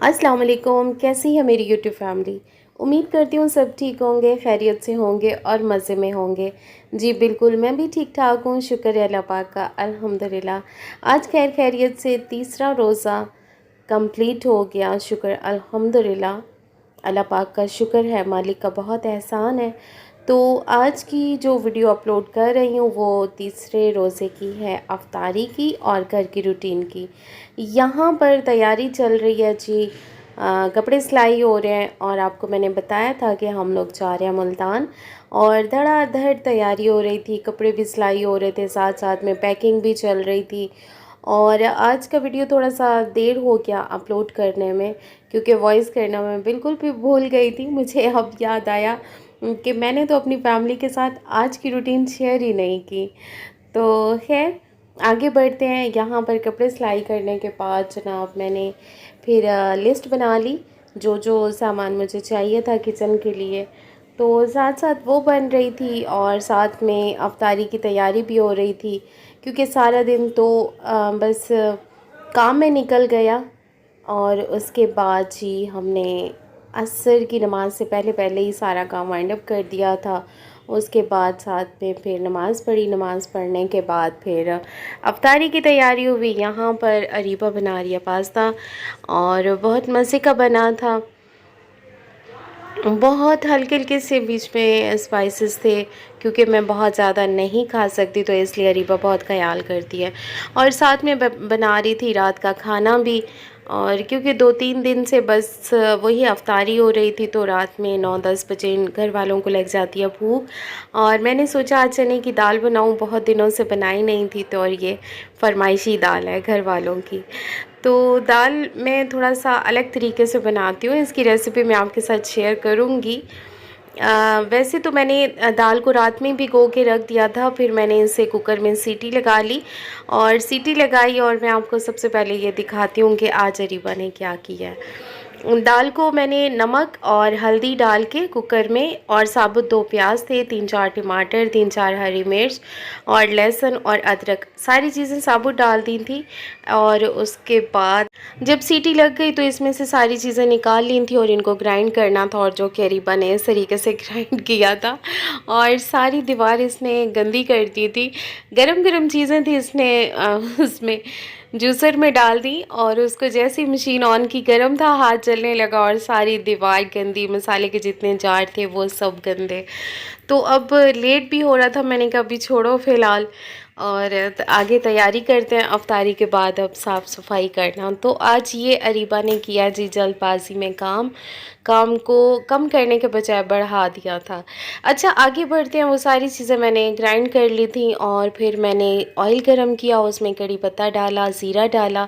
अस्सलाम वालेकुम। कैसी है मेरी यूट्यूब फैमिली। उम्मीद करती हूँ सब ठीक होंगे, खैरियत से होंगे और मज़े में होंगे। जी बिल्कुल, मैं भी ठीक ठाक हूँ, शुक्र है अल्लाह पाक का, अल्हम्दुलिल्लाह। आज खैर खैरियत से तीसरा रोज़ा कंप्लीट हो गया, शुक्र अल्हम्दुलिल्लाह। अल्लाह पाक का शुक्र है, मालिक का बहुत एहसान है। तो आज की जो वीडियो अपलोड कर रही हूँ वो तीसरे रोज़े की है, अफ्तारी की और घर की रूटीन की। यहाँ पर तैयारी चल रही है जी। कपड़े सिलाई हो रहे हैं और आपको मैंने बताया था कि हम लोग जा रहे हैं मुल्तान, और धड़ाधड़ तैयारी हो रही थी, कपड़े भी सिलाई हो रहे थे, साथ साथ में पैकिंग भी चल रही थी। और आज का वीडियो थोड़ा सा देर हो गया अपलोड करने में, क्योंकि वॉइस करना मैं बिल्कुल भी भूल गई थी। मुझे अब याद आया कि मैंने तो अपनी फैमिली के साथ आज की रूटीन शेयर ही नहीं की। तो खैर आगे बढ़ते हैं। यहाँ पर कपड़े सिलाई करने के बाद जनाब मैंने फिर लिस्ट बना ली, जो जो सामान मुझे चाहिए था किचन के लिए। तो साथ साथ वो बन रही थी और साथ में अफ्तारी की तैयारी भी हो रही थी, क्योंकि सारा दिन तो बस काम में निकल गया। और उसके बाद जी हमने असर की नमाज़ से पहले पहले ही सारा काम वाइंड अप कर दिया था। उसके बाद साथ में फिर नमाज़ पढ़ी, नमाज़ पढ़ने के बाद फिर अफ्तारी की तैयारी हुई। यहाँ पर अरीबा बना रही है पास्ता, और बहुत मज़े का बना था। बहुत हल्के हल्के से बीच में स्पाइसेस थे, क्योंकि मैं बहुत ज़्यादा नहीं खा सकती, तो इसलिए अरीबा बहुत ख्याल करती है। और साथ में बना रही थी रात का खाना भी। और क्योंकि 2-3 दिन से बस वही अफ्तारी हो रही थी, तो रात में 9-10 बजे घर वालों को लग जाती है भूख। और मैंने सोचा आज चने की दाल बनाऊं, बहुत दिनों से बनाई नहीं थी, तो और ये फरमाइशी दाल है घर वालों की। तो दाल मैं थोड़ा सा अलग तरीके से बनाती हूँ, इसकी रेसिपी मैं आपके साथ शेयर करूँगी। वैसे तो मैंने दाल को रात में भिगो के रख दिया था, फिर मैंने इसे कुकर में सीटी लगा ली। और सीटी लगाई, और मैं आपको सबसे पहले ये दिखाती हूँ कि आज अरीबा ने क्या किया है। दाल को मैंने नमक और हल्दी डाल के कुकर में, और साबुत 2 प्याज थे, 3-4 टमाटर, 3-4 हरी मिर्च और लहसुन और अदरक, सारी चीज़ें साबुत डाल दी थी। और उसके बाद जब सीटी लग गई तो इसमें से सारी चीज़ें निकाल ली थी और इनको ग्राइंड करना था, और जो कि अरीबा ने इस तरीके से ग्राइंड किया था, और सारी दीवार इसने गंदी कर दी थी। गरम गरम चीज़ें थी, इसने उसमें जूसर में डाल दी, और उसको जैसे ही मशीन ऑन की, गर्म था, हाथ जलने लगा और सारी दीवार गंदी, मसाले के जितने जार थे वो सब गंदे। तो अब लेट भी हो रहा था, मैंने कहा अभी छोड़ो फ़िलहाल, और आगे तैयारी करते हैं अफ्तारी के बाद, अब साफ़ सफाई करना। तो आज ये अरीबा ने किया जी जल्दबाजी में काम को कम करने के बजाय बढ़ा दिया था। अच्छा आगे बढ़ते हैं। वो सारी चीज़ें मैंने ग्राइंड कर ली थी, और फिर मैंने ऑयल गरम किया, उसमें कड़ी पत्ता डाला, ज़ीरा डाला,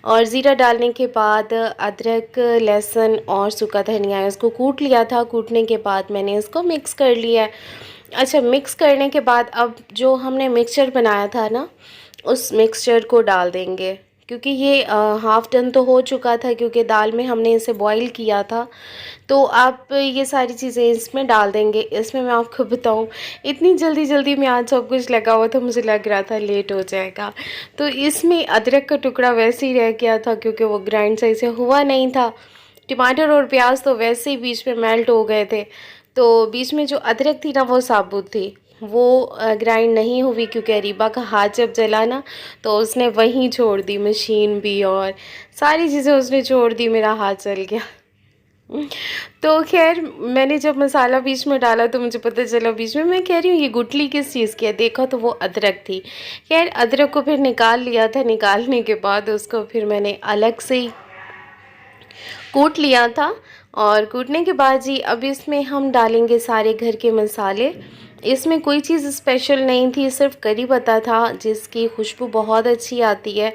और ज़ीरा डालने के बाद अदरक, लहसुन और सूखा धनिया इसको कूट लिया था। कूटने के बाद मैंने इसको मिक्स कर लिया है। अच्छा, मिक्स करने के बाद अब जो हमने मिक्सचर बनाया था ना, उस मिक्सचर को डाल देंगे, क्योंकि ये हाफ़ डन तो हो चुका था, क्योंकि दाल में हमने इसे बॉईल किया था। तो आप ये सारी चीज़ें इसमें डाल देंगे। इसमें मैं आपको बताऊं, इतनी जल्दी जल्दी में आज सब कुछ लगा हुआ था, मुझे लग रहा था लेट हो जाएगा। तो इसमें अदरक का टुकड़ा वैसे ही रह गया था, क्योंकि वो ग्राइंड सही से हुआ नहीं था। टमाटर और प्याज तो वैसे ही बीच में मेल्ट हो गए थे। तो बीच में जो अदरक थी ना वो साबुत थी, वो ग्राइंड नहीं हुई, क्योंकि अरीबा का हाथ जब जला ना तो उसने वहीं छोड़ दी, मशीन भी और सारी चीज़ें उसने छोड़ दी, मेरा हाथ जल गया। तो खैर मैंने जब मसाला बीच में डाला तो मुझे पता चला, बीच में मैं कह रही हूँ ये गुठली किस चीज़ की है, देखा तो वो अदरक थी। खैर अदरक को फिर निकाल लिया था, निकालने के बाद उसको फिर मैंने अलग से ही कूट लिया था। और कूटने के बाद जी अब इसमें हम डालेंगे सारे घर के मसाले। इसमें कोई चीज़ स्पेशल नहीं थी, सिर्फ करी पत्ता था जिसकी खुशबू बहुत अच्छी आती है।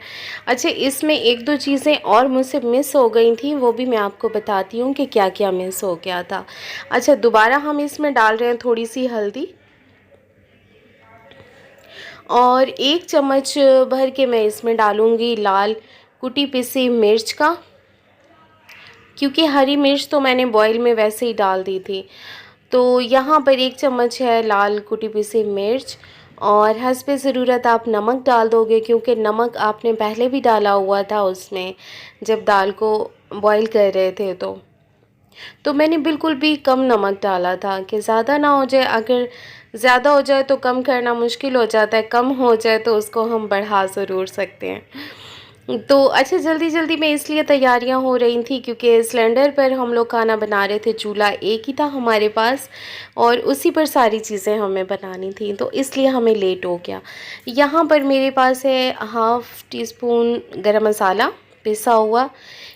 अच्छा, इसमें 1-2 चीज़ें और मुझसे मिस हो गई थी, वो भी मैं आपको बताती हूँ कि क्या क्या मिस हो गया था। अच्छा, दोबारा हम इसमें डाल रहे हैं थोड़ी सी हल्दी, और 1 चम्मच भर के मैं इसमें डालूँगी लाल कुटी पिसी मिर्च का, क्योंकि हरी मिर्च तो मैंने बॉईल में वैसे ही डाल दी थी। तो यहाँ पर 1 चम्मच है लाल कुटी पिसी मिर्च, और हस्बे ज़रूरत आप नमक डाल दोगे, क्योंकि नमक आपने पहले भी डाला हुआ था उसमें, जब दाल को बॉईल कर रहे थे तो मैंने बिल्कुल भी कम नमक डाला था कि ज़्यादा ना हो जाए। अगर ज़्यादा हो जाए तो कम करना मुश्किल हो जाता है, कम हो जाए तो उसको हम बढ़ा ज़रूर सकते हैं। तो अच्छा, जल्दी जल्दी में इसलिए तैयारियां हो रही थी क्योंकि सिलेंडर पर हम लोग खाना बना रहे थे, चूल्हा एक ही था हमारे पास और उसी पर सारी चीज़ें हमें बनानी थी, तो इसलिए हमें लेट हो गया। यहाँ पर मेरे पास है हाफ़ टी स्पून गरम मसाला पिसा हुआ।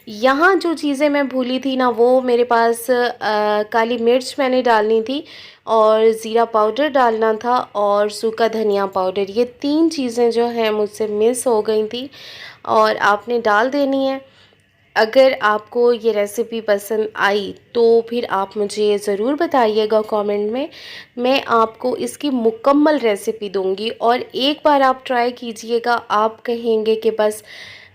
यहाँ जो चीज़ें मैं भूली थी ना, वो मेरे पास काली मिर्च मैंने डालनी थी और ज़ीरा पाउडर डालना था और सूखा धनिया पाउडर। ये 3 चीज़ें जो हैं मुझसे मिस हो गई थी और आपने डाल देनी है। अगर आपको ये रेसिपी पसंद आई तो फिर आप मुझे ज़रूर बताइएगा कमेंट में। मैं आपको इसकी मुकम्मल रेसिपी दूंगी और एक बार आप ट्राई कीजिएगा, आप कहेंगे कि बस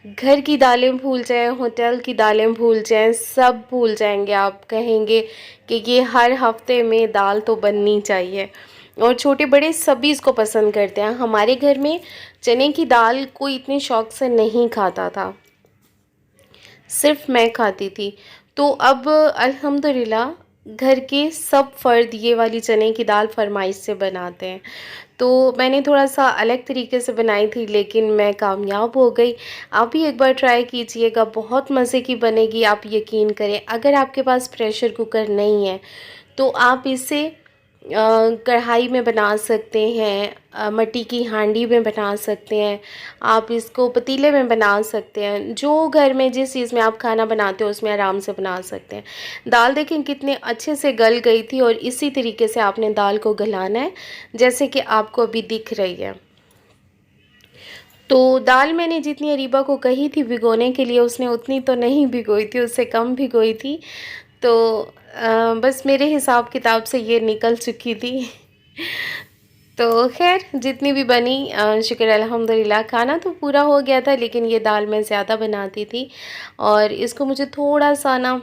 घर की दालें भूल जाएं, होटल की दालें भूल जाएं, सब भूल जाएंगे। आप कहेंगे कि ये हर हफ्ते में दाल तो बननी चाहिए। और छोटे बड़े सभी इसको पसंद करते हैं। हमारे घर में चने की दाल कोई इतने शौक़ से नहीं खाता था, सिर्फ मैं खाती थी। तो अब अल्हम्दुलिल्लाह घर के सब फ़र्द ये वाली चने की दाल फरमाइश से बनाते हैं। तो मैंने थोड़ा-सा अलग तरीके से बनाई थी लेकिन मैं कामयाब हो गई। आप भी एक बार ट्राई कीजिएगा, बहुत मज़े की बनेगी, आप यकीन करें। अगर आपके पास प्रेशर कुकर नहीं है तो आप इसे कढ़ाई में बना सकते हैं, मिट्टी की हांडी में बना सकते हैं, आप इसको पतीले में बना सकते हैं। जो घर में जिस चीज़ में आप खाना बनाते हो उसमें आराम से बना सकते हैं। दाल देखें कितने अच्छे से गल गई थी और इसी तरीके से आपने दाल को गलाना है जैसे कि आपको अभी दिख रही है। तो दाल मैंने जितनी अरीबा को कही थी भिगोने के लिए उसने उतनी तो नहीं भिगोई थी, उससे कम भिगोई थी। तो बस मेरे हिसाब किताब से ये निकल चुकी थी। तो खैर जितनी भी बनी शुक्र अल्हम्दुलिल्लाह। खाना तो पूरा हो गया था लेकिन ये दाल मैं ज़्यादा बनाती थी और इसको मुझे थोड़ा सा ना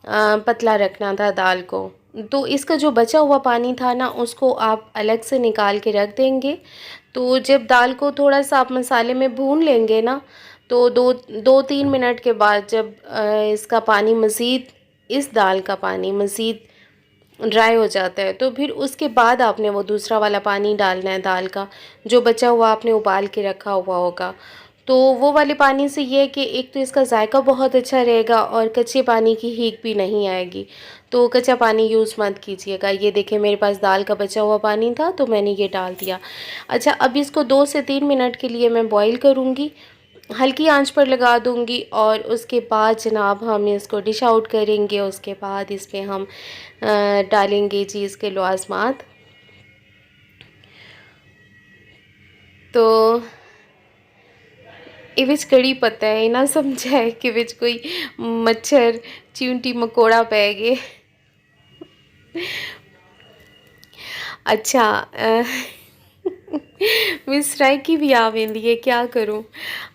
पतला रखना था दाल को। तो इसका जो बचा हुआ पानी था ना उसको आप अलग से निकाल के रख देंगे। तो जब दाल को थोड़ा सा आप मसाले में भून लेंगे ना, तो 2-3 मिनट के बाद जब इसका पानी मज़ीद, इस दाल का पानी मज़ीद ड्राई हो जाता है तो फिर उसके बाद आपने वो दूसरा वाला पानी डालना है दाल का, जो बचा हुआ आपने उबाल के रखा हुआ होगा। तो वो वाले पानी से ये है कि एक तो इसका जायका बहुत अच्छा रहेगा और कच्चे पानी की हीक भी नहीं आएगी। तो कच्चा पानी यूज़ मत कीजिएगा। ये देखें मेरे पास दाल का बचा हुआ पानी था तो मैंने ये डाल दिया। अच्छा, अब इसको 2 से 3 मिनट के लिए मैं बॉईल करूँगी, हल्की आंच पर लगा दूँगी और उसके बाद जनाब हम इसको डिश आउट करेंगे। उसके बाद इसमें हम डालेंगे जी इसके लवाज़मात। तो ये कड़ी पता है ना समझाए कि विच कोई मच्छर चींटी मकोड़ा पै गए। अच्छा विसराइकी भी आ वेंदी है, क्या करूँ।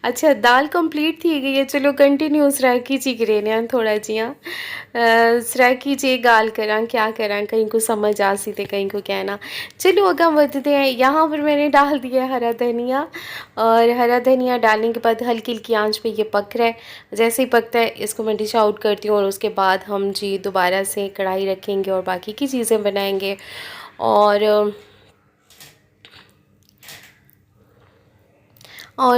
अच्छा, दाल कंप्लीट थी गई है, चलो कंटिन्यू सराइकी ची करें थोड़ा जिया सराइकी चे गाल करा क्या करा, कहीं को समझ आ सी तो कहीं को कहना। चलो अगा बढ़ते हैं। यहाँ पर मैंने डाल दिया हरा धनिया और हरा धनिया डालने के बाद हल्की हल्की आंच पे ये पक रहा है। जैसे ही पकता है इसको मैं डिश आउट करती हूँ और उसके बाद हम जी दोबारा से कढ़ाई रखेंगे और बाकी की चीज़ें बनाएंगे। और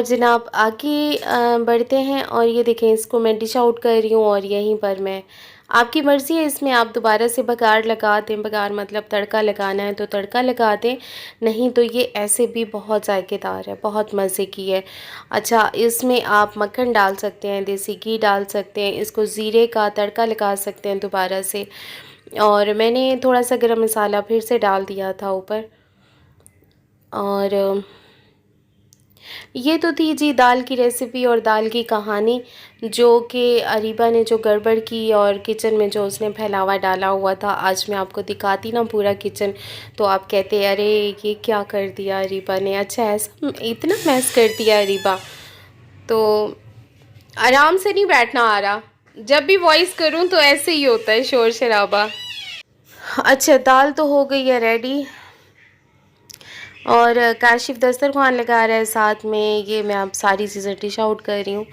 जनाब आगे बढ़ते हैं और ये देखें इसको मैं डिश आउट कर रही हूँ और यहीं पर मैं, आपकी मर्ज़ी है इसमें आप दोबारा से बघार लगा दें, बघार मतलब तड़का लगाना है तो तड़का लगा दें, नहीं तो ये ऐसे भी बहुत जायकेदार है, बहुत मज़े की है। अच्छा, इसमें आप मक्खन डाल सकते हैं, देसी घी डाल सकते हैं, इसको ज़ीरे का तड़का लगा सकते हैं दोबारा से। और मैंने थोड़ा सा गरम मसाला फिर से डाल दिया था ऊपर। और ये तो थी जी दाल की रेसिपी और दाल की कहानी, जो कि अरीबा ने जो गड़बड़ की और किचन में जो उसने फैलावा डाला हुआ था। आज मैं आपको दिखाती ना पूरा किचन तो आप कहते अरे ये क्या कर दिया अरीबा ने, अच्छा ऐसा इतना मैस कर दिया अरीबा। तो आराम से नहीं बैठना आ रहा, जब भी वॉइस करूं तो ऐसे ही होता है शोर शराबा। अच्छा, दाल तो हो गई है रेडी और काशिफ दस्तरखान लगा रहा है साथ में। ये मैं अब सारी चीज़ें डिश आउट कर रही हूँ।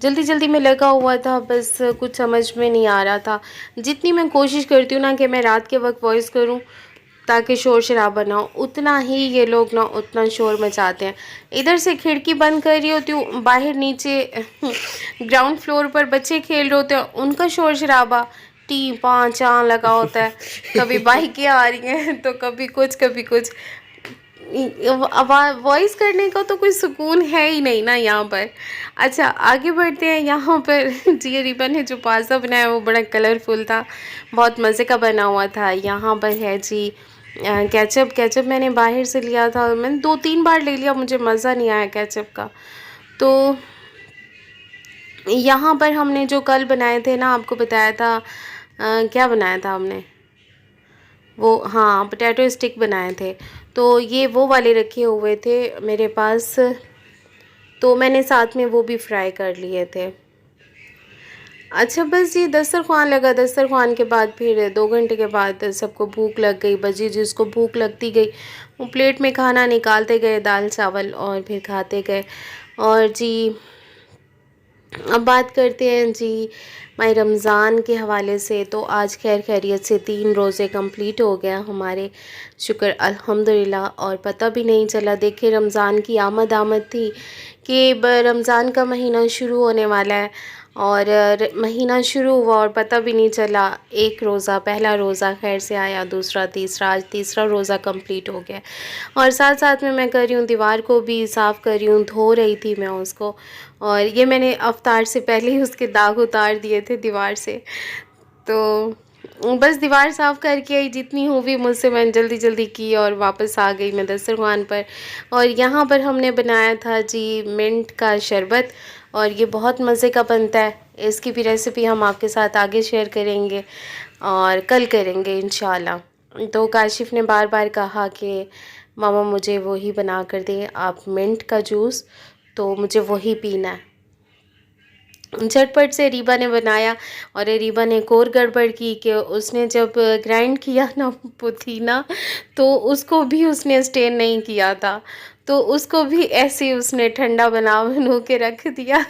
जल्दी-जल्दी में लगा हुआ था, बस कुछ समझ में नहीं आ रहा था। जितनी मैं कोशिश करती हूँ ना कि मैं रात के वक़्त वॉइस करूँ ताकि शोर-शराबा ना हो, उतना ही ये लोग ना उतना शोर मचाते हैं। इधर से खिड़की बंद कर रही होती हूँ, बाहर नीचे ग्राउंड फ्लोर पर बच्चे खेल रहे होते हैं, उनका शोर-शराबा टी-पाँ-चाँ लगा होता है। कभी बाइकें आ रही हैं तो कभी कुछ, कभी कुछ। वॉइस करने का तो कोई सुकून है ही नहीं ना यहाँ पर। अच्छा, आगे बढ़ते हैं। यहाँ पर जी रिबन ने जो पास्ता बनाया वो बड़ा कलरफुल था, बहुत मज़े का बना हुआ था। यहाँ पर है जी केचप। केचप मैंने बाहर से लिया था, मैंने 2-3 बार ले लिया, मुझे मज़ा नहीं आया केचप का। तो यहाँ पर हमने जो कल बनाए थे ना, आपको बताया था क्या बनाया था हमने, वो हाँ पोटैटो स्टिक बनाए थे। तो ये वो वाले रखे हुए थे मेरे पास, तो मैंने साथ में वो भी फ्राई कर लिए थे। अच्छा, बस ये दस्तरख़्वान लगा। दस्तरख़्वान के बाद फिर 2 घंटे के बाद सबको भूख लग गई। बजी जिसको भूख लगती गई वो प्लेट में खाना निकालते गए, दाल चावल, और फिर खाते गए। और जी अब बात करते हैं जी माह रमज़ान के हवाले से। तो आज खैर खैरियत से 3 रोज़े कंप्लीट हो गया हमारे, शुक्र अल्हम्दुलिल्लाह। और पता भी नहीं चला। देखिए, रमज़ान की आमद थी कि रमज़ान का महीना शुरू होने वाला है, और महीना शुरू हुआ और पता भी नहीं चला। एक रोज़ा, पहला रोज़ा खैर से आया, दूसरा, तीसरा, आज तीसरा रोज़ा कंप्लीट हो गया। और साथ साथ में मैं कर रही हूँ, दीवार को भी साफ़ कर रही हूँ, धो रही थी मैं उसको। और ये मैंने अफ्तार से पहले ही उसके दाग उतार दिए थे दीवार से। तो बस दीवार साफ़ करके आई, जितनी हुई मुझसे मैंने जल्दी जल्दी की और वापस आ गई मैं दस्तरख़्वान पर। और यहाँ पर हमने बनाया था जी मिंट का शरबत, और ये बहुत मज़े का बनता है। इसकी भी रेसिपी हम आपके साथ आगे शेयर करेंगे और कल करेंगे इंशाल्लाह। तो काशिफ़ ने बार बार कहा कि मामा मुझे वही बना कर दें आप, मिंट का जूस, तो मुझे वही पीना है। झटपट से रीबा ने बनाया। और रीबा ने एक और गड़बड़ की कि उसने जब ग्राइंड किया ना पुदीना, तो उसको भी उसने स्टेन नहीं किया था, तो उसको भी ऐसे ही उसने ठंडा बना के रख दिया।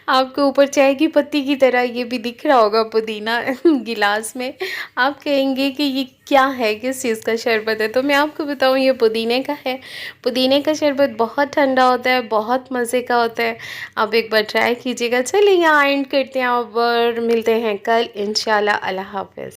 आपको ऊपर चाय की पत्ती की तरह ये भी दिख रहा होगा पुदीना गिलास में। आप कहेंगे कि ये क्या है, किस चीज़ का शरबत है, तो मैं आपको बताऊँ ये पुदीने का है। पुदीने का शरबत बहुत ठंडा होता है, बहुत मज़े का होता है। आप एक बार ट्राई कीजिएगा। चलिए यहाँ एंड करते हैं, और मिलते हैं कल इंशाल्लाह। अल्लाह हाफ़िज़।